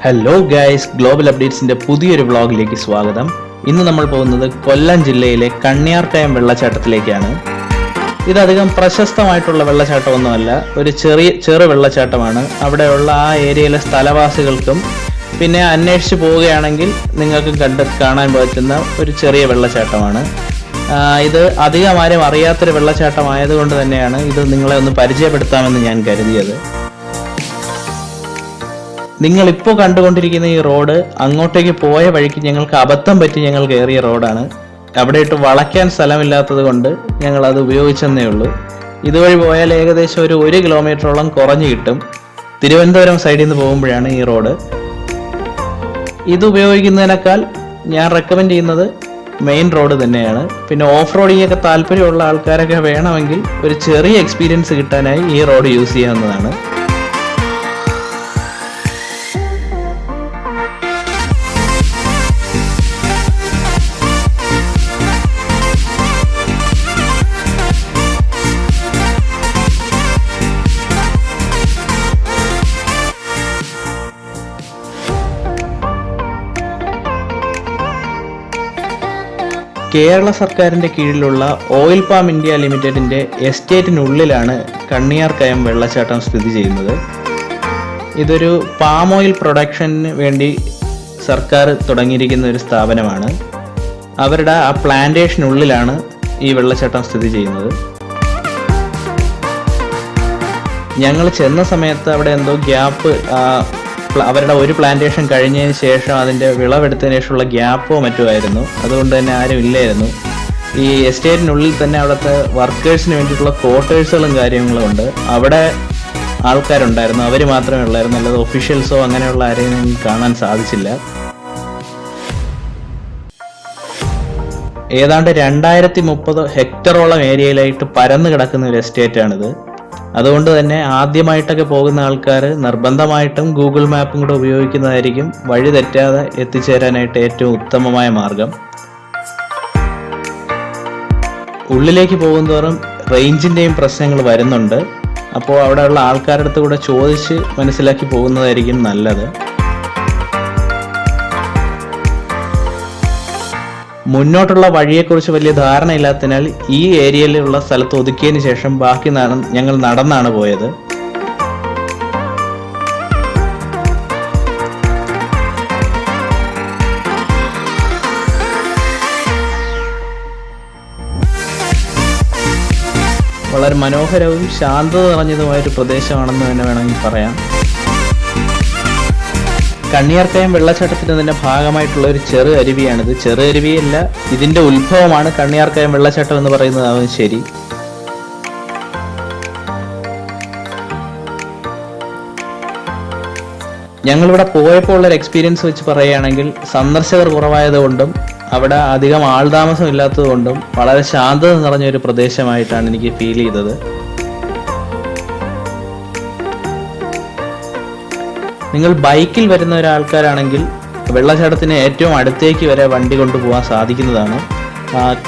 Hello guys, global അപ്ഡേറ്റ്സിന്റെ പുതിയൊരു വ്ളോഗിലേക്ക് സ്വാഗതം. ഇന്ന് നമ്മൾ പോകുന്നത് കൊല്ലം ജില്ലയിലെ കണ്ണിയാർക്കയം വെള്ളച്ചാട്ടത്തിലേക്കാണ്. ഇതധികം പ്രശസ്തമായിട്ടുള്ള വെള്ളച്ചാട്ടമൊന്നുമല്ല, ഒരു ചെറു വെള്ളച്ചാട്ടമാണ്. അവിടെയുള്ള ആ ഏരിയയിലെ സ്ഥലവാസികൾക്കും പിന്നെ അന്വേഷിച്ച് പോവുകയാണെങ്കിൽ നിങ്ങൾക്ക് കാണാൻ പറ്റുന്ന ഒരു ചെറിയ വെള്ളച്ചാട്ടമാണ്. ഇത് അധികം ആരും അറിയാത്തൊരു വെള്ളച്ചാട്ടമായതുകൊണ്ട് തന്നെയാണ് ഇത് നിങ്ങളെ ഒന്ന് പരിചയപ്പെടുത്താമെന്ന് ഞാൻ കരുതിയത്. നിങ്ങളിപ്പോൾ കണ്ടുകൊണ്ടിരിക്കുന്ന ഈ റോഡ് അങ്ങോട്ടേക്ക് പോയ വഴിക്ക് ഞങ്ങൾക്ക് അബദ്ധം പറ്റി ഞങ്ങൾ കയറിയ റോഡാണ്. അവിടെ ഇട്ട് വളയ്ക്കാൻ സ്ഥലമില്ലാത്തത് കൊണ്ട് ഞങ്ങൾ അത് ഉപയോഗിച്ചെന്നേ ഉള്ളൂ. ഇതുവഴി പോയാൽ ഏകദേശം ഒരു 1 കിലോമീറ്ററോളം കുറഞ്ഞു കിട്ടും. തിരുവനന്തപുരം സൈഡിൽ നിന്ന് പോകുമ്പോഴാണ് ഈ റോഡ്. ഇത് ഉപയോഗിക്കുന്നതിനേക്കാൾ ഞാൻ റെക്കമെൻഡ് ചെയ്യുന്നത് മെയിൻ റോഡ് തന്നെയാണ്. പിന്നെ ഓഫ് റോഡിങ് ഒക്കെ താല്പര്യമുള്ള ആൾക്കാരൊക്കെ വേണമെങ്കിൽ ഒരു ചെറിയ എക്സ്പീരിയൻസ് കിട്ടാനായി ഈ റോഡ് യൂസ് ചെയ്യാവുന്നതാണ്. കേരള സർക്കാരിൻ്റെ കീഴിലുള്ള ഓയിൽ പാം ഇന്ത്യ ലിമിറ്റഡിൻ്റെ എസ്റ്റേറ്റിനുള്ളിലാണ് കണ്ണിയാർക്കയം വെള്ളച്ചാട്ടം സ്ഥിതി ചെയ്യുന്നത്. ഇതൊരു പാം ഓയിൽ പ്രൊഡക്ഷന് വേണ്ടി സർക്കാർ തുടങ്ങിയിരിക്കുന്ന ഒരു സ്ഥാപനമാണ്. അവരുടെ ആ പ്ലാന്റേഷനുള്ളിലാണ് ഈ വെള്ളച്ചാട്ടം സ്ഥിതി ചെയ്യുന്നത്. ഞങ്ങൾ ചെന്ന സമയത്ത് അവിടെ എന്തോ ഗ്യാപ്പ്, അവരുടെ ഒരു പ്ലാന്റേഷൻ കഴിഞ്ഞതിന് ശേഷം അതിൻ്റെ വിളവെടുത്തതിന് ശേഷമുള്ള ഗ്യാപ്പോ മറ്റോ ആയിരുന്നു. അതുകൊണ്ട് തന്നെ ആരും ഇല്ലായിരുന്നു. ഈ എസ്റ്റേറ്റിനുള്ളിൽ തന്നെ അവിടുത്തെ വർക്കേഴ്സിന് വേണ്ടിയിട്ടുള്ള ക്വാർട്ടേഴ്സുകളും കാര്യങ്ങളും ഉണ്ട്. അവിടെ ആൾക്കാരുണ്ടായിരുന്നു, അവർ മാത്രമേ ഉള്ളായിരുന്നു. അല്ലാതെ ഒഫീഷ്യൽസോ അങ്ങനെയുള്ള ആരെയും കാണാൻ സാധിച്ചില്ല. ഏതാണ്ട് 2030 ഹെക്ടറോളം ഏരിയയിലായിട്ട് പരന്നു കിടക്കുന്ന ഒരു എസ്റ്റേറ്റാണിത്. അതുകൊണ്ട് തന്നെ ആദ്യമായിട്ടൊക്കെ പോകുന്ന ആൾക്കാർ നിർബന്ധമായിട്ടും ഗൂഗിൾ മാപ്പും കൂടെ ഉപയോഗിക്കുന്നതായിരിക്കും വഴി തെറ്റാതെ എത്തിച്ചേരാനായിട്ട് ഏറ്റവും ഉത്തമമായ മാർഗം. ഉള്ളിലേക്ക് പോകുന്തോറും റേഞ്ചിൻ്റെയും പ്രശ്നങ്ങൾ വരുന്നുണ്ട്. അപ്പോൾ അവിടെയുള്ള ആൾക്കാരുടെ അടുത്ത് കൂടെ ചോദിച്ച് മനസ്സിലാക്കി പോകുന്നതായിരിക്കും നല്ലത്. മുന്നോട്ടുള്ള വഴിയെക്കുറിച്ച് വലിയ ധാരണയില്ലാത്തതിനാൽ ഈ ഏരിയയിലുള്ള സ്ഥലത്ത് ഒതുക്കിയതിന് ശേഷം ബാക്കി ഞങ്ങൾ നടന്നാണ് പോയത്. വളരെ മനോഹരവും ശാന്തത നിറഞ്ഞതുമായൊരു പ്രദേശമാണെന്ന് തന്നെ വേണമെങ്കിൽ പറയാം. കണ്ണിയാർക്കയം വെള്ളച്ചാട്ടത്തിന് തന്നെ ഭാഗമായിട്ടുള്ള ഒരു ചെറു അരുവിയാണിത്. ചെറു അരുവിയല്ല, ഇതിന്റെ ഉത്ഭവമാണ് കണ്ണിയാർക്കയം വെള്ളച്ചാട്ടം എന്ന് പറയുന്നതാവും ശരി. ഞങ്ങളിവിടെ പോയപ്പോൾ ഉള്ളൊരു എക്സ്പീരിയൻസ് വെച്ച് പറയുകയാണെങ്കിൽ സന്ദർശകർ കുറവായതുകൊണ്ടും അവിടെ അധികം ആൾതാമസം ഇല്ലാത്തത് കൊണ്ടും വളരെ ശാന്തത നിറഞ്ഞൊരു പ്രദേശമായിട്ടാണ് എനിക്ക് ഫീൽ ചെയ്തത്. നിങ്ങൾ ബൈക്കിൽ വരുന്ന ഒരാൾക്കാരാണെങ്കിൽ വെള്ളച്ചാട്ടത്തിന് ഏറ്റവും അടുത്തേക്ക് വരെ വണ്ടി കൊണ്ടുപോകാൻ സാധിക്കുന്നതാണ്.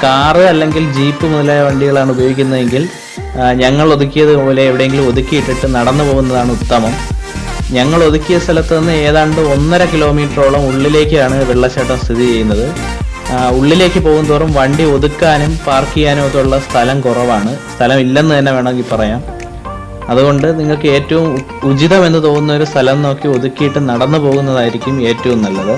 കാറ് അല്ലെങ്കിൽ ജീപ്പ് മുതലായ വണ്ടികളാണ് ഉപയോഗിക്കുന്നതെങ്കിൽ ഞങ്ങൾ ഒതുക്കിയതുപോലെ എവിടെയെങ്കിലും ഒതുക്കിയിട്ടിട്ട് നടന്നു പോകുന്നതാണ് ഉത്തമം. ഞങ്ങൾ ഒതുക്കിയ സ്ഥലത്ത് നിന്ന് ഏതാണ്ട് 1.5 കിലോമീറ്ററോളം ഉള്ളിലേക്കാണ് വെള്ളച്ചാട്ടം സ്ഥിതി ചെയ്യുന്നത്. ഉള്ളിലേക്ക് പോകും തോറും വണ്ടി ഒതുക്കാനും പാർക്ക് ചെയ്യാനും ഒക്കെ ഉള്ള സ്ഥലം കുറവാണ്. സ്ഥലം ഇല്ലെന്ന് തന്നെ വേണമെങ്കിൽ പറയാം. അതുകൊണ്ട് നിങ്ങൾക്ക് ഏറ്റവും ഉചിതമെന്ന് തോന്നുന്ന ഒരു സ്ഥലം നോക്കി ഒതുക്കിയിട്ട് നടന്നു പോകുന്നതായിരിക്കും ഏറ്റവും നല്ലത്.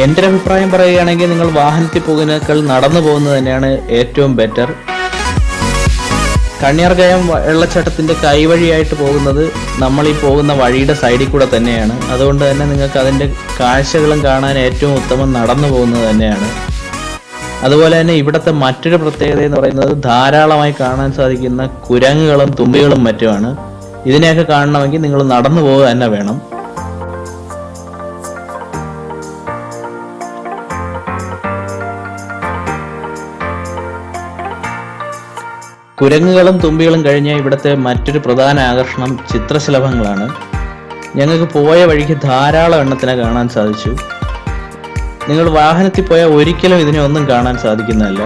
എൻ്റെ ഒരു അഭിപ്രായം പറയുകയാണെങ്കിൽ നിങ്ങൾ വാഹനത്തിൽ പോകുന്നതിനേക്കാൾ നടന്നു പോകുന്നത് തന്നെയാണ് ഏറ്റവും ബെറ്റർ. കണ്ണിയാർകയം വെള്ളച്ചാട്ടത്തിൻ്റെ കൈവഴിയായിട്ട് പോകുന്നത് നമ്മൾ ഈ പോകുന്ന വഴിയുടെ സൈഡിൽ കൂടെ തന്നെയാണ്. അതുകൊണ്ട് തന്നെ നിങ്ങൾക്ക് അതിൻ്റെ കാഴ്ചകളും കാണാൻ ഏറ്റവും ഉത്തമം നടന്നു പോകുന്നത് തന്നെയാണ്. അതുപോലെ തന്നെ ഇവിടുത്തെ മറ്റൊരു പ്രത്യേകത എന്ന് പറയുന്നത് ധാരാളമായി കാണാൻ സാധിക്കുന്ന കുരങ്ങുകളും തുമ്പികളും മറ്റുമാണ്. ഇതിനെയൊക്കെ കാണണമെങ്കിൽ നിങ്ങൾ നടന്നു പോവുക തന്നെ വേണം. കുരങ്ങുകളും തുമ്പികളും കഴിഞ്ഞാൽ ഇവിടുത്തെ മറ്റൊരു പ്രധാന ആകർഷണം ചിത്രശലഭങ്ങളാണ്. ഞങ്ങൾക്ക് പോയ വഴിക്ക് ധാരാളം എണ്ണത്തിനെ കാണാൻ സാധിച്ചു. നിങ്ങൾ വാഹനത്തിൽ പോയാൽ ഒരിക്കലും ഇതിനെ ഒന്നും കാണാൻ സാധിക്കുന്നതല്ല.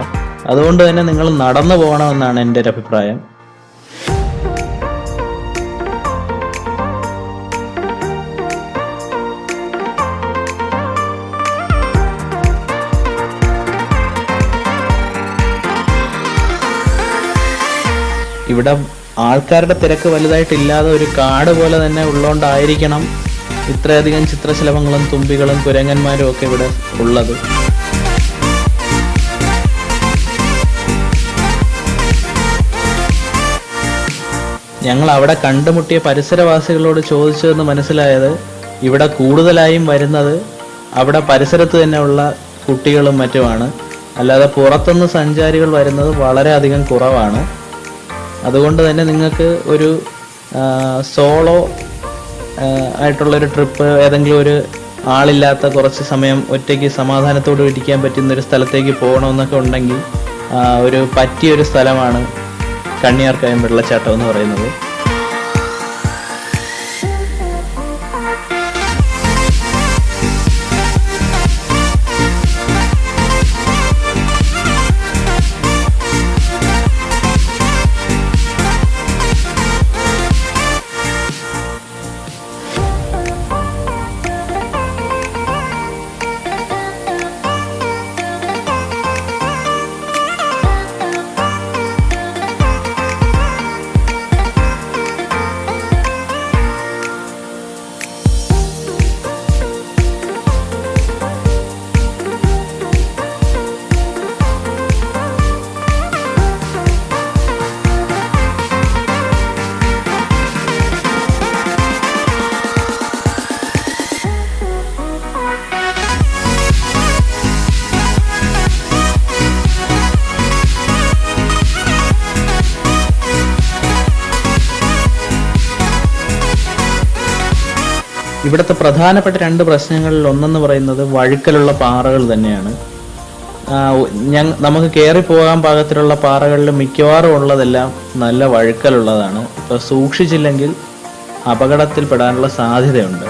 അതുകൊണ്ട് തന്നെ നിങ്ങൾ നടന്നു പോകണമെന്നാണ് എൻ്റെ ഒരു അഭിപ്രായം. ഇവിടെ ആൾക്കാരുടെ തിരക്ക് വലുതായിട്ടില്ലാതെ ഒരു കാട് പോലെ തന്നെ ഉള്ളതുകൊണ്ടായിരിക്കണം ഇത്രയധികം ചിത്രശലഭങ്ങളും തുമ്പികളും കുരങ്ങന്മാരും ഒക്കെ ഇവിടെ ഉള്ളത്. ഞങ്ങൾ അവിടെ കണ്ടുമുട്ടിയ പരിസരവാസികളോട് ചോദിച്ചതെന്ന് മനസ്സിലായത് ഇവിടെ കൂടുതലായും വരുന്നത് അവിടെ പരിസരത്ത് തന്നെ ഉള്ള കുട്ടികളും മറ്റുമാണ്. അല്ലാതെ പുറത്തുനിന്ന് സഞ്ചാരികൾ വരുന്നത് വളരെയധികം കുറവാണ്. അതുകൊണ്ട് തന്നെ നിങ്ങൾക്ക് ഒരു സോളോ ആയിട്ടുള്ളൊരു ട്രിപ്പ്, ഏതെങ്കിലും ഒരു ആളില്ലാത്ത കുറച്ച് സമയം ഒറ്റയ്ക്ക് സമാധാനത്തോട് ഇരിക്കാൻ പറ്റുന്നൊരു സ്ഥലത്തേക്ക് പോകണമെന്നൊക്കെ ഉണ്ടെങ്കിൽ ഒരു പറ്റിയൊരു സ്ഥലമാണ് കണ്ണിയാർകയം വെള്ളച്ചാട്ടം എന്ന് പറയുന്നത്. ഇവിടുത്തെ പ്രധാനപ്പെട്ട രണ്ട് പ്രശ്നങ്ങളിൽ ഒന്നെന്ന് പറയുന്നത് വഴുക്കലുള്ള പാറകൾ തന്നെയാണ്. നമുക്ക് കയറി പോകാൻ പാകത്തിലുള്ള പാറകളിൽ മിക്കവാറും ഉള്ളതെല്ലാം നല്ല വഴുക്കലുള്ളതാണ്. ഇപ്പോൾ സൂക്ഷിച്ചില്ലെങ്കിൽ അപകടത്തിൽപ്പെടാനുള്ള സാധ്യതയുണ്ട്.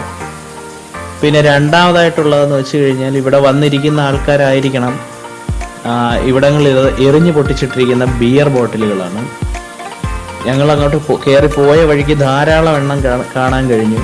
പിന്നെ രണ്ടാമതായിട്ടുള്ളതെന്ന് വെച്ച് കഴിഞ്ഞാൽ ഇവിടെ വന്നിരിക്കുന്ന ആൾക്കാരായിരിക്കണം ഇവിടങ്ങളിൽ എറിഞ്ഞു പൊട്ടിച്ചിട്ടിരിക്കുന്ന ബിയർ ബോട്ടിലുകളാണ്. ഞങ്ങൾ അങ്ങോട്ട് കയറി പോയ വഴിക്ക് ധാരാളം എണ്ണം കാണാൻ കഴിഞ്ഞു.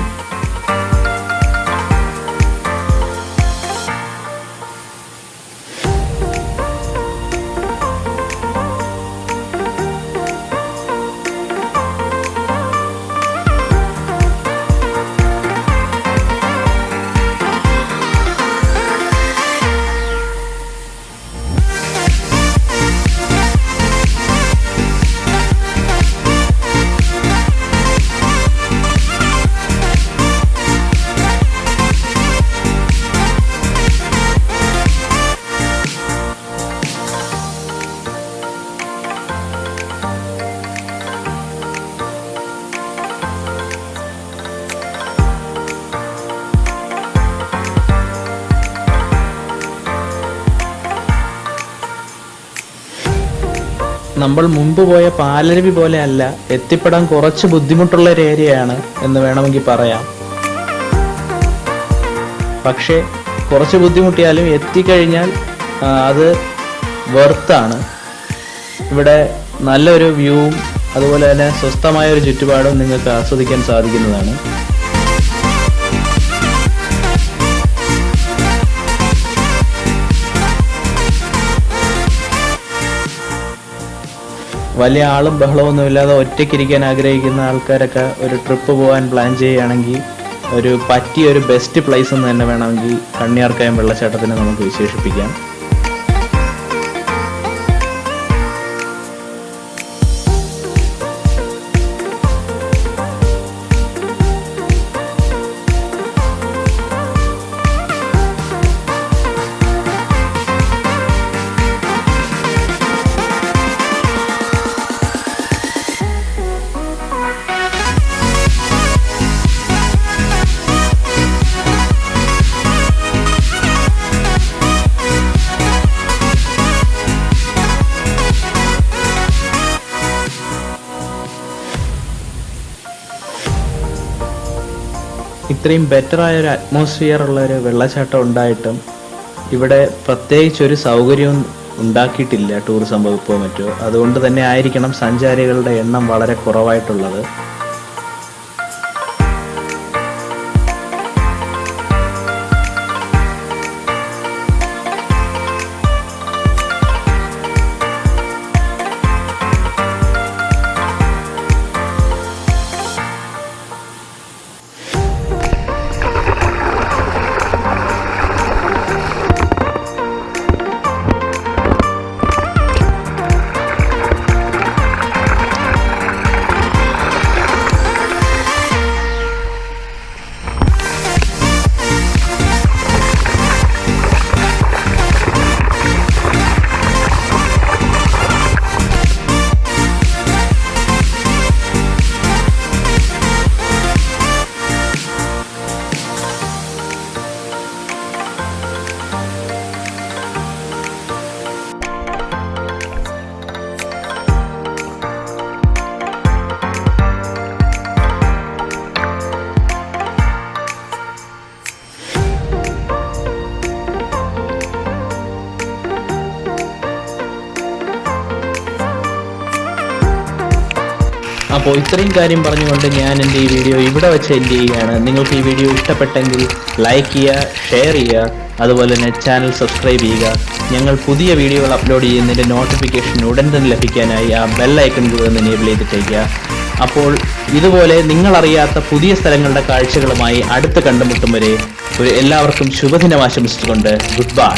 നമ്മൾ മുമ്പ് പോയ പാലരുവി പോലെ അല്ല, എത്തിപ്പെടാൻ കുറച്ച് ബുദ്ധിമുട്ടുള്ള ഒരു ഏരിയയാണ് എന്ന് വേണമെങ്കിൽ പറയാം. പക്ഷേ കുറച്ച് ബുദ്ധിമുട്ടിയാലും എത്തിക്കഴിഞ്ഞാൽ അത് വെർത്താണ്. ഇവിടെ നല്ലൊരു വ്യൂവും അതുപോലെ തന്നെ സ്വസ്ഥമായ ഒരു ചുറ്റുപാടും നിങ്ങൾക്ക് ആസ്വദിക്കാൻ സാധിക്കുന്നതാണ്. വലിയ ആളും ബഹളമൊന്നും ഇല്ലാതെ ഒറ്റയ്ക്കിരിക്കാൻ ആഗ്രഹിക്കുന്ന ആൾക്കാരൊക്കെ ഒരു ട്രിപ്പ് പോകാൻ പ്ലാൻ ചെയ്യുകയാണെങ്കിൽ ഒരു പറ്റിയൊരു ബെസ്റ്റ് പ്ലേസ് എന്ന് തന്നെ വേണമെങ്കിൽ കണ്ണിയാർകയം വെള്ളച്ചാട്ടത്തിനെ നമുക്ക് വിശേഷിപ്പിക്കാം. ഇത്രയും ബെറ്ററായ ഒരു അറ്റ്മോസ്ഫിയർ ഉള്ള ഒരു വെള്ളച്ചാട്ടം ഉണ്ടായിട്ടും ഇവിടെ പ്രത്യേകിച്ച് ഒരു സൗകര്യവും ഉണ്ടാക്കിയിട്ടില്ല ടൂറിസം വകുപ്പോ മറ്റോ. അതുകൊണ്ട് തന്നെ ആയിരിക്കണം സഞ്ചാരികളുടെ എണ്ണം വളരെ കുറവായിട്ടുള്ളത്. അപ്പോൾ ഇത്രയും കാര്യം പറഞ്ഞുകൊണ്ട് ഞാൻ എൻ്റെ ഈ വീഡിയോ ഇവിടെ വെച്ച് എൻഡ് ചെയ്യുകയാണ്. നിങ്ങൾക്ക് ഈ വീഡിയോ ഇഷ്ടപ്പെട്ടെങ്കിൽ ലൈക്ക് ചെയ്യുക, ഷെയർ ചെയ്യുക, അതുപോലെ തന്നെ ചാനൽ സബ്സ്ക്രൈബ് ചെയ്യുക. ഞങ്ങൾ പുതിയ വീഡിയോകൾ അപ്ലോഡ് ചെയ്യുന്നതിൻ്റെ നോട്ടിഫിക്കേഷൻ ഉടൻ തന്നെ ലഭിക്കാനായി ആ ബെൽ ഐക്കൺ കൂടെ ഒന്ന് എനേബിൾ ചെയ്തിട്ടേക്കുക. അപ്പോൾ ഇതുപോലെ നിങ്ങളറിയാത്ത പുതിയ സ്ഥലങ്ങളുടെ കാഴ്ചകളുമായി അടുത്ത് കണ്ടുമുട്ടും വരെ എല്ലാവർക്കും ശുഭദിനം ആശംസിച്ചുകൊണ്ട് ഗുഡ് ബൈ.